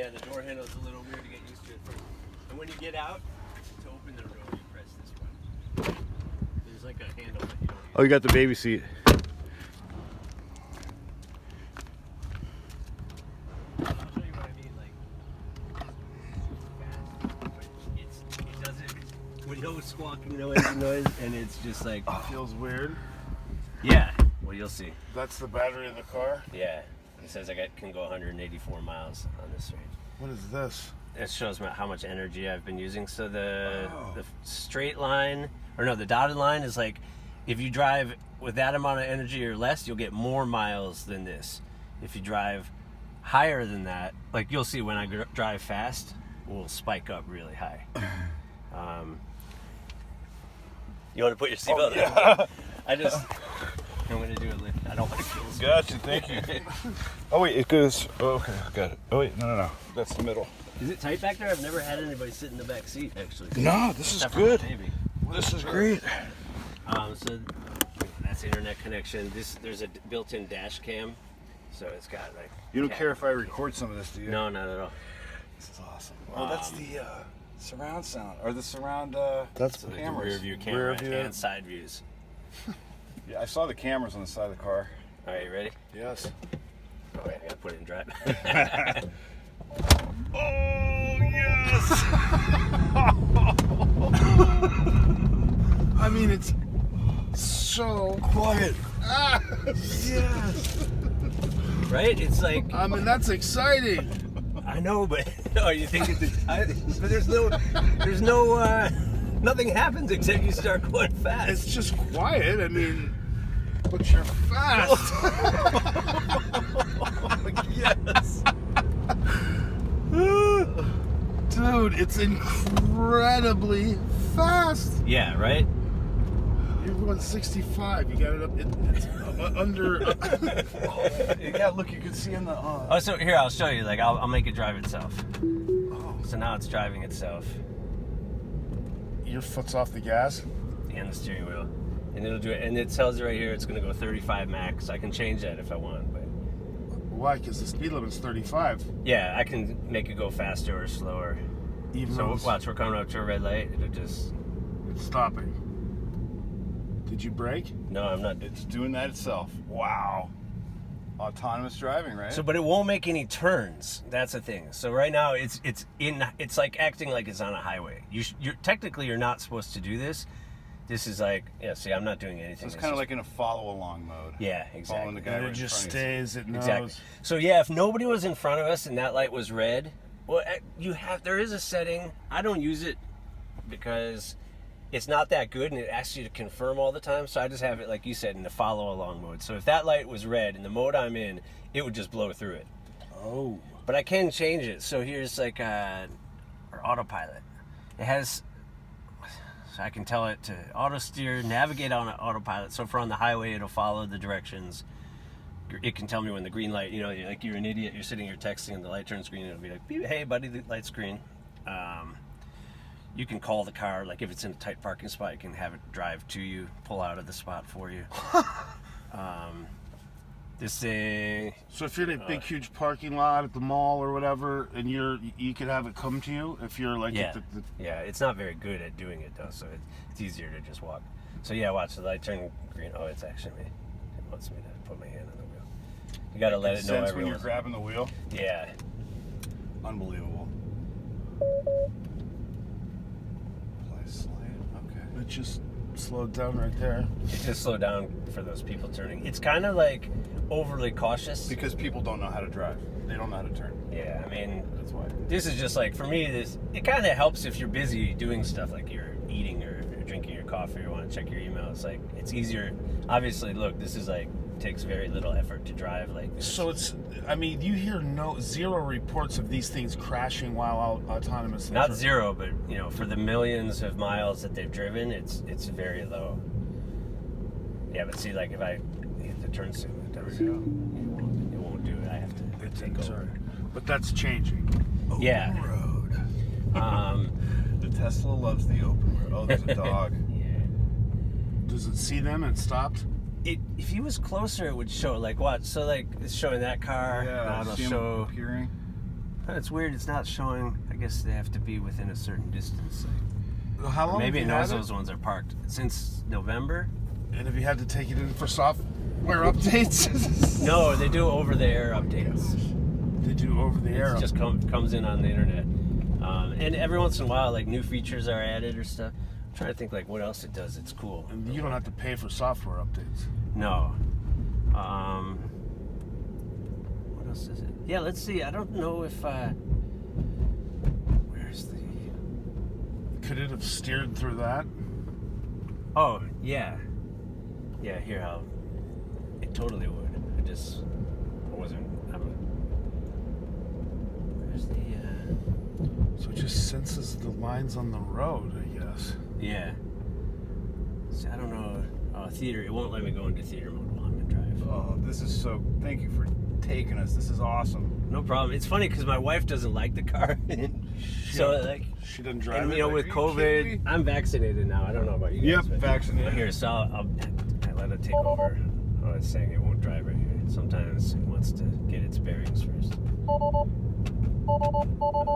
Yeah, the door handle is a little weird to get used to at first. And when you get out, to open the door, you press this one. There's like a handle that you don't use. Oh, you got the baby seat. I'll show you what I mean. Like, fast, but it doesn't. With no squawking, no engine noise, and it's just like. It feels weird. Yeah. Well, you'll see. That's the battery of the car? Yeah. It says I can go 184 miles on this range. What is this? It shows me how much energy I've been using. So the straight line, or no, the dotted line is like, if you drive with that amount of energy or less, you'll get more miles than this. If you drive higher than that, like you'll see when I drive fast, we'll spike up really high. You want to put your seatbelt on? Yeah. I'm going to do a lift. I don't want to kill this. Gotcha, thank you. Oh, wait, it goes. Oh, okay, got it. Oh, wait, no. That's the middle. Is it tight back there? I've never had anybody sit in the back seat, actually. No, this is good. This is great. So that's internet connection. There's a built-in dash cam, so it's got like. You don't care if I record some of this, do you? No, not at all. This is awesome. Oh, that's the surround sound, or the surround. That's the rear view camera and side views. Yeah, I saw the cameras on the side of the car. All right, you ready? Yes. Oh, wait, I gotta put it in drive. Oh, yes! I mean, it's so quiet. Yes! Right? It's like... I mean, that's exciting. I know, but... Oh, you think it's... But there's no... Nothing happens except you start going fast. It's just quiet. I mean, but you're fast. Yes. Dude, it's incredibly fast. Yeah, right? You're going 65. You got it up. It's under. Yeah, look, you can see in the. Oh, so here, I'll show you. Like, I'll make it drive itself. Oh. So now it's driving itself. Your foot's off the gas? And the steering wheel. And it'll do it. And it tells you right here it's going to go 35 max. I can change that if I want. But why? Because the speed limit's 35. Yeah, I can make it go faster or slower. So watch, we're coming up to a red light. It'll just... It's stopping. Did you brake? No, I'm not. It's doing that itself. Wow. Autonomous driving, right? So, but it won't make any turns. That's the thing. So right now, it's like acting like it's on a highway. You're technically you're not supposed to do this. This is like, yeah. See, I'm not doing anything. So it's kind of like in a follow-along mode. Yeah, exactly. Following the guy And it just stays. It knows. Exactly. So yeah, if nobody was in front of us and that light was red, well, there is a setting. I don't use it because it's not that good and it asks you to confirm all the time. So I just have it, like you said, in the follow along mode. So if that light was red in the mode I'm in, it would just blow through it. Oh. But I can change it. So here's like our autopilot. It has, so I can tell it to auto steer, navigate on autopilot. So if we're on the highway, it'll follow the directions. It can tell me when the green light, like you're an idiot, you're sitting here texting and the light turns green, it'll be like, beep, hey buddy, the light's green. You can call the car, like if it's in a tight parking spot, you can have it drive to you, pull out of the spot for you. This thing. So if you're in a big, huge parking lot at the mall or whatever, and you could have it come to you if you're like. Yeah. Yeah, it's not very good at doing it though, so it's easier to just walk. So yeah, watch the light turn green. Oh, it's actually me. It wants me to put my hand on the wheel. You gotta let it know when you're grabbing the wheel. Yeah. Unbelievable. Okay. It just slowed down right there. It just slowed down for those people turning. It's kind of like overly cautious. Because people don't know how to drive. They don't know how to turn. Yeah, I mean, that's why. This is just like, for me, it kind of helps if you're busy doing stuff like you're eating or drinking your coffee or want to check your email. It's like, it's easier. Obviously, look, this is like, takes very little effort to drive like this. So you hear zero reports of these things crashing while autonomous. Not zero, but for the millions of miles that they've driven, it's very low. Yeah, but see, like if I hit the turn signal, it won't do it. I have to take over. But that's changing. Open road. The Tesla loves the open road. Oh, there's a dog. Yeah. Does it see them and stopped? If he was closer, it would show, like, what? So, like, it's showing that car. Yeah, now it'll show. Appearing. It's weird. It's not showing. I guess they have to be within a certain distance. How long? Maybe it have you knows had those ones are parked since November. And have you had to take it in for software updates? No, they do over-the-air updates. They do over-the-air. It just comes in on the internet, and every once in a while, like new features are added or stuff. I'm trying to think like what else it does. It's cool. And you don't have to pay for software updates. No. What else is it? Yeah, let's see. I don't know if. Where's the? Could it have steered through that? Oh yeah. Yeah, here how. It totally would. I wasn't. Where's the? So it just senses the lines on the road, I guess. Yeah. See, I don't know. Theater. It won't let me go into theater mode while I'm in drive. Oh, this is so. Thank you for taking us. This is awesome. No problem. It's funny because my wife doesn't like the car, so like she doesn't drive and it. you know, Like, with are you kidding me? COVID, I'm vaccinated now. I don't know about you Yep, guys. but- vaccinated. Here, so I let it take over. Oh, it's saying it won't drive right here. Sometimes it wants to get its bearings first. It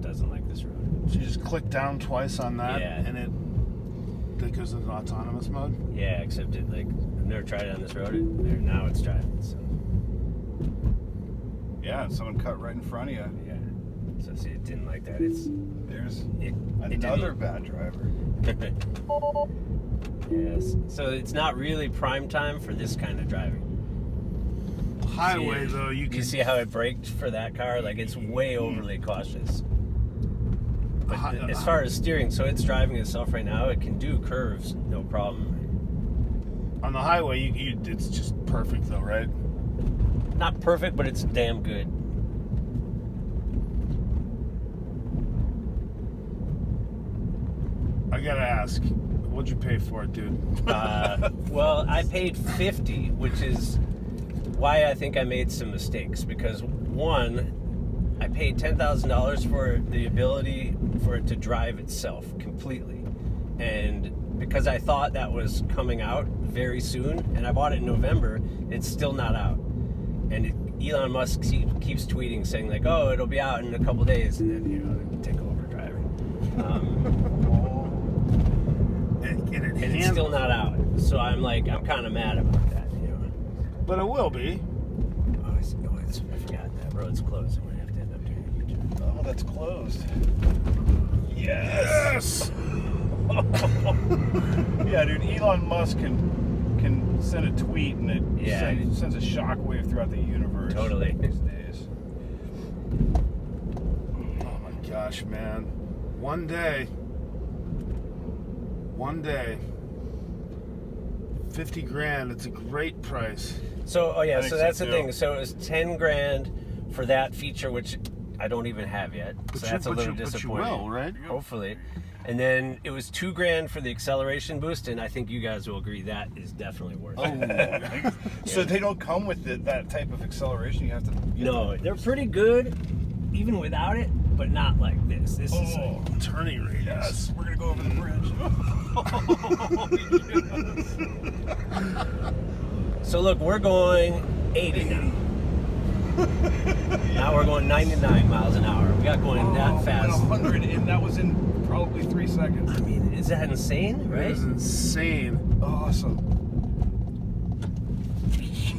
doesn't like this road. So you just click down twice on that, Yeah. and it goes into autonomous mode. Yeah, except it like I've never tried it on this road. Now it's driving. So Yeah, and someone cut right in front of you. yeah. So see, it didn't like that. There's It another didn't- bad driver. Yes. So it's not really prime time for this kind of driving. Highway See, though, you you can see how it braked for that car? Like it's way overly cautious. But as far as steering, so it's driving itself right now. It can do curves, no problem. on the highway. It's just perfect though, right? Not perfect, but it's damn good. I gotta ask, what'd you pay for it, dude? Well, I paid $50, which is why I think I made some mistakes. Because one, I paid $10,000 for the ability for it to drive itself completely, and because I thought that was coming out very soon, and I bought it in November, it's still not out. And Elon Musk keeps tweeting saying like, "Oh, it'll be out in a couple days," and then they take over driving. And it's still not out, so I'm kind of mad about that, you know. But it will be. Oh, I forgot that road's closed. I'm gonna have to end up doing a U-turn. Oh, that's closed. Yes. Yeah, dude. Elon Musk can send a tweet and it Yeah. sends a shockwave throughout the universe. Totally. These days. Oh my gosh, man. One day, 50 grand, it's a great price. So, oh yeah, I so think that's so, the too. thing. So it was 10 grand for that feature, which I don't even have yet. So that's a little But you disappointing. will, right? Hopefully. And then it was 2 grand for the acceleration boost, and I think you guys will agree that is definitely worth it. So they don't come with that type of acceleration. You have to. No, they're pretty good, even without it, but not like this. This is Oh, Turning radius. yes. We're gonna go over the bridge. So look, we're going 80 now. Now we're going 99 miles an hour. We got going that fast. 100, and that was in probably 3 seconds. I mean, is that insane, That right? is insane. Awesome.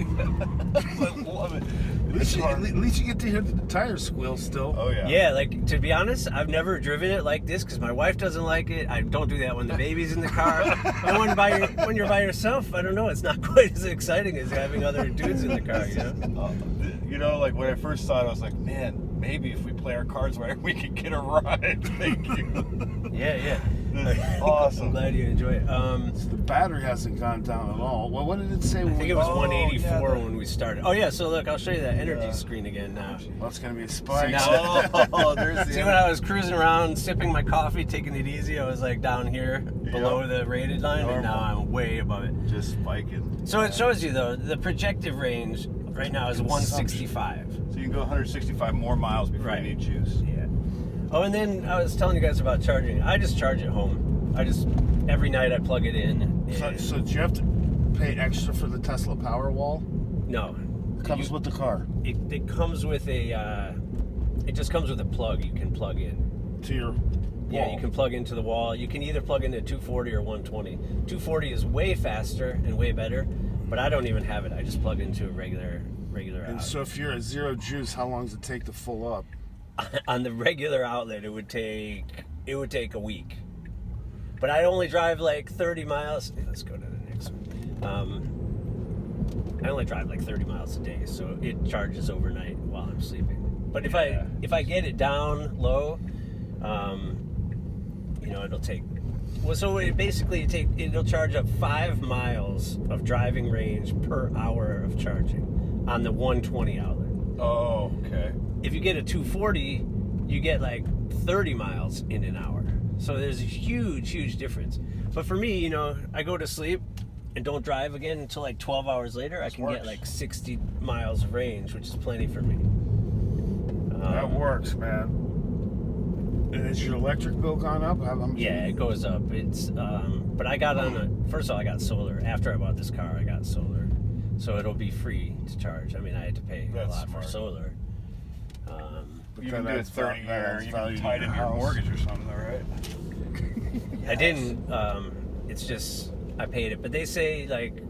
I love it. At least you get to hear the tires squeal still. Oh yeah. Yeah, like to be honest, I've never driven it like this because my wife doesn't like it. I don't do that when the baby's in the car. And when you're by yourself, I don't know. It's not quite as exciting as having other dudes in the car. You know. Like when I first saw it, I was like, man, maybe if we play our cards right, we could get a ride. Thank you. Yeah. This is awesome. I'm glad you enjoy it. The battery hasn't gone down at all. Well, what did it say? I think it was 184 yeah, when we started. Oh yeah, so look, I'll show you that energy screen again now. Well, it's gonna be a spike. now- Oh, there's the See, when I was cruising around, sipping my coffee, taking it easy, I was like down here below the rated line, and now I'm way above it. just spiking. So it shows you though, the projected range right now is 165. So you can go 165 more miles before Right. you need juice. Yeah. Oh, and then I was telling you guys about charging. I just charge at home. Every night I plug it in. So do you have to pay extra for the Tesla Powerwall? No. It comes with the car. It comes with a It just comes with a plug you can plug in. To your Yeah, wall. you can plug into the wall. You can either plug into 240 or 120. 240 is way faster and way better, but I don't even have it. I just plug into a regular And outlet. so if you're at 0 juice, how long does it take to full up? On the regular outlet, it would take a week. But I only drive like 30 miles. Let's go to the next one. I only drive like 30 miles a day, so it charges overnight while I'm sleeping. But if I get it down low, it'll take. Well, so it'll charge up 5 miles of driving range per hour of charging on the 120 outlet. Oh, okay. If you get a 240, you get like 30 miles in an hour. So there's a huge difference. But for me, I go to sleep and don't drive again until like 12 hours later. I can get like 60 miles of range, which is plenty for me. That works, man. And has your electric bill gone up? Yeah, it goes up. It's but I got first of all, I got solar. After I bought this car, I got solar. So it'll be free to charge. I mean, I had to pay a lot for solar. But You then can do it that's 30 that year, adds you value can to tie it into your house. mortgage or something, though, right? I didn't. It's just I paid it, but they say like,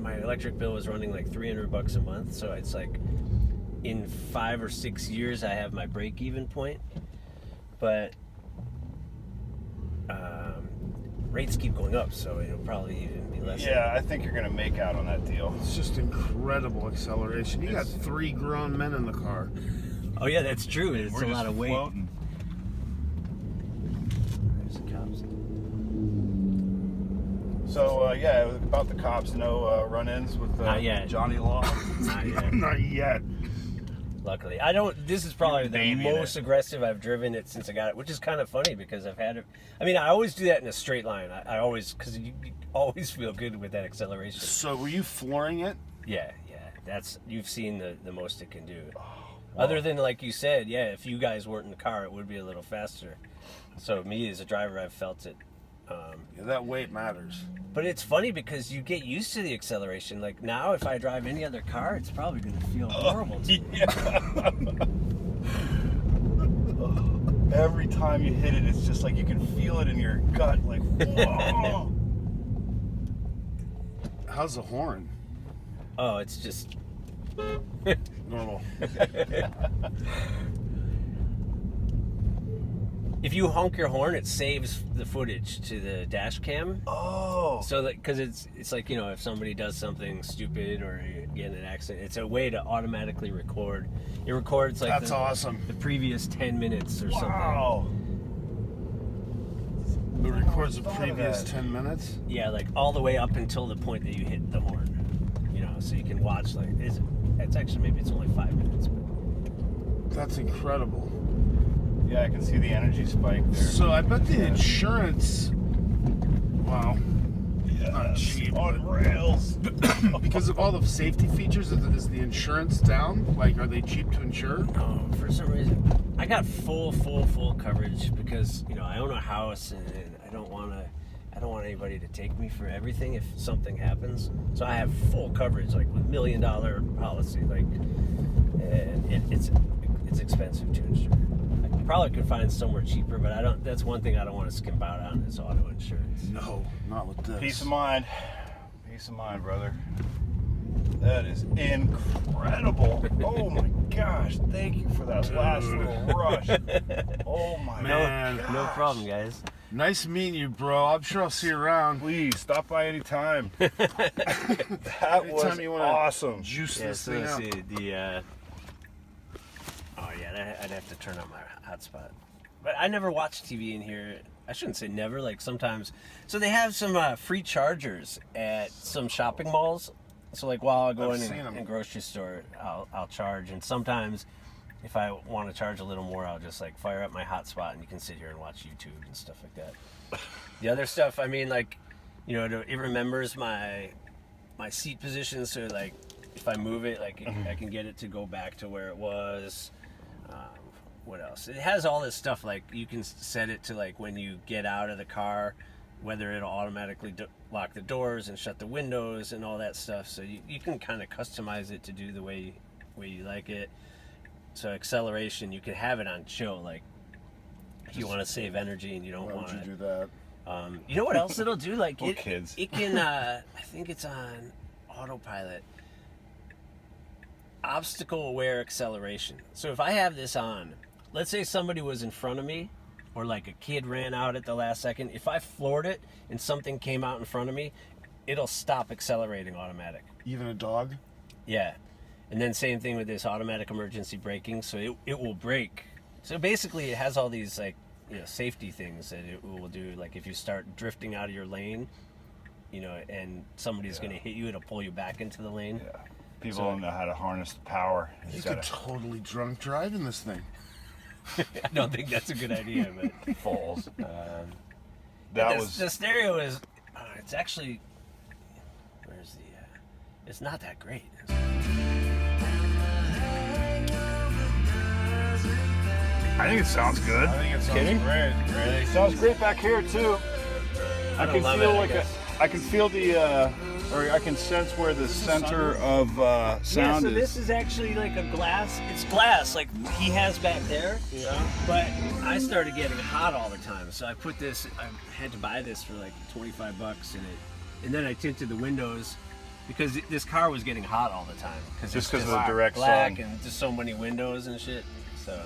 my electric bill was running like $300 a month, so it's like in 5 or 6 years I have my break-even point, but rates keep going up, so it'll probably even be less. Yeah, I think you're going to make out on that deal. It's just incredible acceleration. You got 3 grown men in the car. Oh yeah, that's true. It's We're a lot just of weight. floating. There's the cops. So, about the cops, no run-ins with Not yet. Johnny Law? Not yet. Not yet. Luckily, I don't. This is probably the Baby in most it. aggressive I've driven it since I got it, which is kind of funny because I've had it. I mean, I always do that in a straight line. I always, because you always feel good with that acceleration. So were you flooring it? Yeah. That's you've seen the most it can do. Other than like you said, if you guys weren't in the car, it would be a little faster. So me as a driver, I've felt it. Yeah, that weight matters. But it's funny because you get used to the acceleration. Like now, if I drive any other car, it's probably going to feel horrible to me. Yeah. Every time you hit it, it's just like you can feel it in your gut. Like, whoa. How's the horn? Oh, it's just Normal. if you honk your horn, it saves the footage to the dash cam. Oh. So that because it's like if somebody does something stupid or you get in an accident, it's a way to automatically record. It records like That's awesome. the previous 10 minutes or something. Wow. It records the thought of previous that. 10 minutes. Yeah, like all the way up until the point that you hit the horn. So you can watch like it's actually maybe it's only 5 minutes. But That's incredible. Yeah, I can see the energy spike there. So I bet the insurance, wow, Yes, not cheap, on but- rails. because of all the safety features, is the insurance down? Like, are they cheap to insure? no, for some reason I got full coverage because I own a house and I don't want anybody to take me for everything if something happens. So I have full coverage, like with $1 million policy. Like, and it's expensive to insure. I probably could find somewhere cheaper, but I don't. That's one thing I don't want to skimp out on is auto insurance. No, not with this. Peace of mind, brother. That is incredible. Oh my gosh, thank you for that last little rush. Oh my Man, gosh. No problem, guys. Nice meeting you, bro. I'm sure I'll see you around. Please stop by anytime. That was Anytime you wanna awesome. Juice Yeah, this so thing let's up. see I'd have to turn on my hotspot. But I never watch TV in here. I shouldn't say never. Like sometimes. So they have some free chargers at some shopping malls. So like while I go I've in seen 'em. a grocery store, I'll charge. And sometimes, if I want to charge a little more, I'll just like fire up my hotspot and you can sit here and watch YouTube and stuff like that. The other stuff, I mean, like, it remembers my seat position. So like, if I move it, like I can get it to go back to where it was. What else? It has all this stuff. Like you can set it to like when you get out of the car, whether it'll automatically lock the doors and shut the windows and all that stuff. So you can kind of customize it to do the way you like it. So acceleration, you can have it on chill, like if you want to save energy and you don't Why want would to. you do that? You know what else it'll do? Like Poor kids. it can. I think it's on autopilot. Obstacle aware acceleration. So if I have this on, let's say somebody was in front of me, or like a kid ran out at the last second. If I floored it and something came out in front of me, it'll stop accelerating automatic. Even a dog? Yeah. And then same thing with this automatic emergency braking. So it will brake. So basically it has all these like, you know, safety things that it will do. Like if you start drifting out of your lane, you know, and somebody's going to hit you, it'll pull you back into the lane. Yeah. People don't know how to harness the power. You could totally drunk drive in this thing. I don't think that's a good idea, but falls. The stereo is. It's actually. Where's the? It's not that great. I think it sounds good. I think it sounds Kidding? great. Really? It sounds great back here too. I can love feel it, I like guess. I can feel the or I can sense where the center of sound so is. this is actually like a glass. It's glass, like he has back there. Yeah. But I started getting hot all the time, so I put this. I had to buy this for like $25 in it, and then I tinted the windows because this car was getting hot all the time. Just because of the direct black sun. and just so many windows and shit. So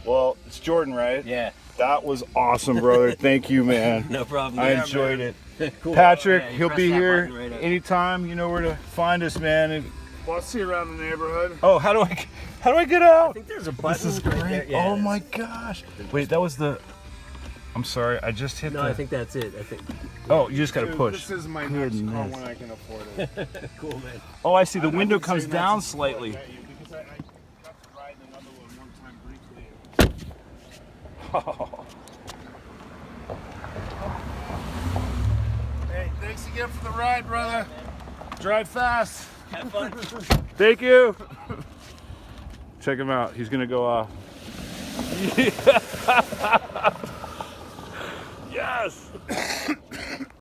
Well, it's Jordan, right? yeah, That was awesome, brother. Thank you, man. no problem. I Yeah, enjoyed man. it. Cool. Patrick, Yeah, you he'll press be that here button right up. anytime. You know where to find us, man. Well, I'll see you around the neighborhood. Oh, how do I get I out? think there's a button. This is right great. there. Yeah, Oh that's- my gosh. Wait, that was the. I'm sorry, I just hit No, the. I think that's it. I think. Oh, you just gotta Dude, push. This is my next car Goodness. when I can afford it. Cool, man. Oh, I see. The I window keep comes saying that down since slightly. I met you, because I got to ride in another one time briefly. Hey, thanks again for the ride, brother. Drive fast. Have fun. Thank you. Check him out. He's gonna go. Yes.